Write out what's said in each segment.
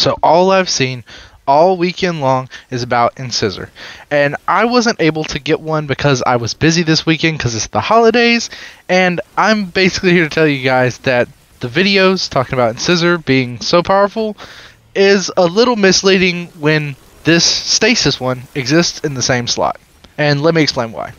So all I've seen all weekend long is about Incisor. And I wasn't able to get one because I was busy this weekend because it's the holidays. And I'm basically here to tell you guys that the videos talking about Incisor being so powerful is a little misleading when this stasis one exists in the same slot. And let me explain why.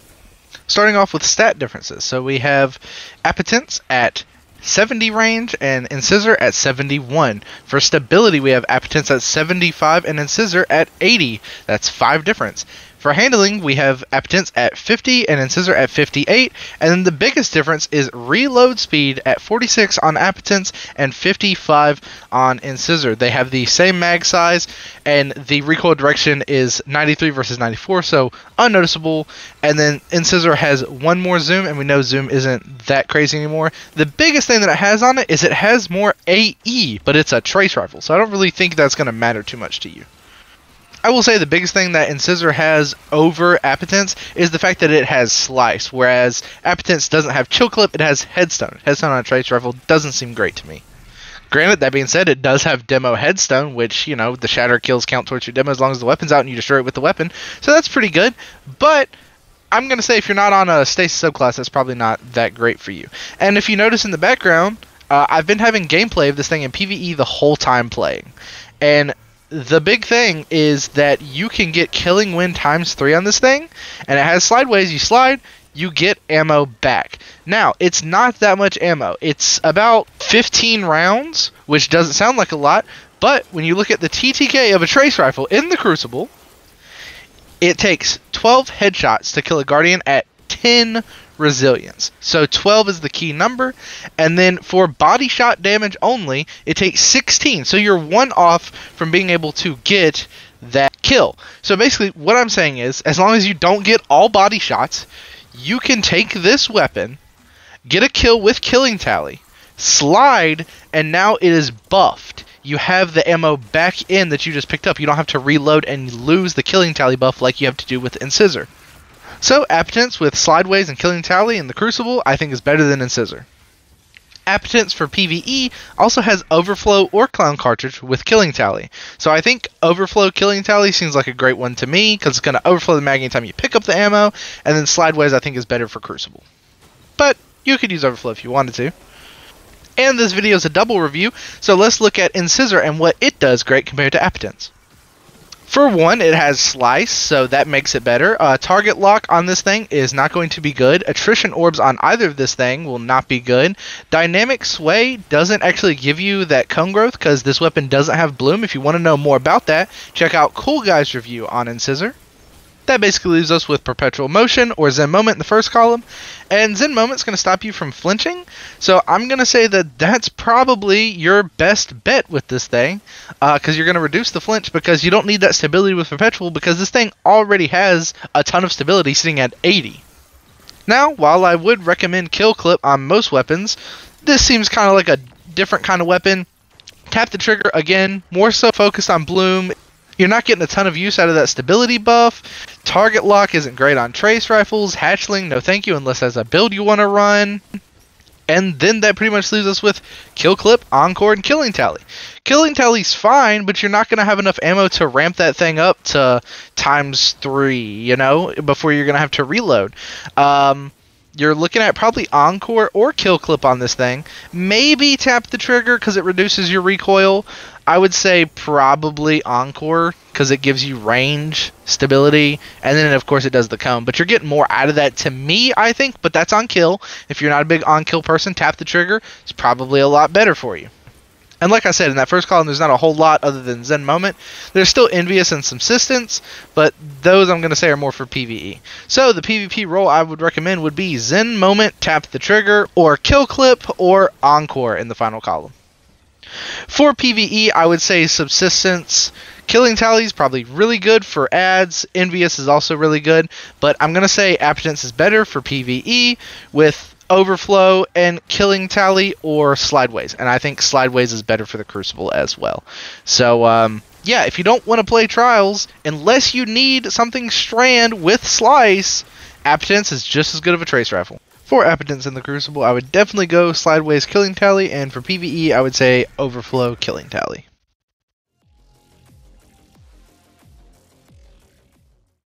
Starting off with stat differences. So we have Appetence at 70 range and Incisor at 71. For stability, we have Appetence at 75 and Incisor at 80. That's 5 difference. For handling, we have Appetence at 50 and Incisor at 58. And then the biggest difference is reload speed at 46 on Appetence and 55 on Incisor. They have the same mag size, and the recoil direction is 93 versus 94, so unnoticeable. And then Incisor has one more zoom, and we know zoom isn't that crazy anymore. The biggest thing that it has on it is it has more AE, but it's a trace rifle, so I don't really think that's going to matter too much to you. I will say the biggest thing that Incisor has over Appetence is the fact that it has slice, whereas Appetence doesn't have chill clip, it has headstone. Headstone on a trace rifle doesn't seem great to me. Granted, that being said, it does have demo headstone, which, you know, the shatter kills count towards your demo as long as the weapon's out and you destroy it with the weapon, so that's pretty good. But I'm going to say if you're not on a stasis subclass, that's probably not that great for you. And if you notice in the background, I've been having gameplay of this thing in PvE the whole time playing. And the big thing is that you can get killing wind ×3 on this thing, and it has slideways. You slide, you get ammo back. Now, it's not that much ammo. It's about 15 rounds, which doesn't sound like a lot, but when you look at the TTK of a trace rifle in the Crucible, it takes 12 headshots to kill a Guardian at 10 resilience. So 12 is the key number, and then for body shot damage only, it takes 16. So you're one off from being able to get that kill. So basically what I'm saying is, as long as you don't get all body shots, you can take this weapon, get a kill with killing tally, slide, and now it is buffed. You have the ammo back in that you just picked up. You don't have to reload and lose the killing tally buff like you have to do with Incisor. So, Appetence with Slideways and Killing Tally in the Crucible, I think is better than Incisor. Appetence for PvE also has Overflow or Clown Cartridge with Killing Tally. So I think Overflow Killing Tally seems like a great one to me, because it's going to overflow the mag anytime you pick up the ammo, and then Slideways I think is better for Crucible. But you could use Overflow if you wanted to. And this video is a double review, so let's look at Incisor and what it does great compared to Appetence. For one, it has slice, so that makes it better. Target lock on this thing is not going to be good. Attrition orbs on either of this thing will not be good. Dynamic sway doesn't actually give you that cone growth because this weapon doesn't have bloom. If you want to know more about that, check out Cool Guy's review on Incisor. That basically leaves us with Perpetual Motion, or Zen Moment in the first column. And Zen Moment's going to stop you from flinching. So I'm going to say that that's probably your best bet with this thing. Because you're going to reduce the flinch because you don't need that stability with Perpetual, because this thing already has a ton of stability sitting at 80. Now, while I would recommend Kill Clip on most weapons, this seems kind of like a different kind of weapon. Tap the trigger, again, more so focused on bloom. You're not getting a ton of use out of that stability buff. Target lock isn't great on trace rifles. Hatchling, no thank you unless as a build you want to run. And then that pretty much leaves us with Kill Clip, Encore, and Killing Tally. Killing Tally's fine, but you're not going to have enough ammo to ramp that thing up to ×3, you know, before you're going to have to reload. You're looking at probably Encore or Kill Clip on this thing. Maybe tap the trigger because it reduces your recoil. I would say probably Encore because it gives you range, stability, and then of course it does the cone. But you're getting more out of that to me, I think, but that's on kill. If you're not a big on kill person, tap the trigger. It's probably a lot better for you. And like I said, in that first column, there's not a whole lot other than Zen Moment. There's still Envious and Subsistence, but those I'm going to say are more for PvE. So the PvP role I would recommend would be Zen Moment, Tap the Trigger, or Kill Clip, or Encore in the final column. For PvE, I would say Subsistence. Killing Tally is probably really good for ads. Envious is also really good, but I'm going to say Appetence is better for PvE with Overflow and Killing Tally or Slideways. And I think Slideways is better for the Crucible as well. So, yeah, if you don't want to play Trials, unless you need something strand with Slice, Appetence is just as good of a trace rifle. For Appetence in the Crucible, I would definitely go Slideways Killing Tally, and for PvE, I would say Overflow Killing Tally.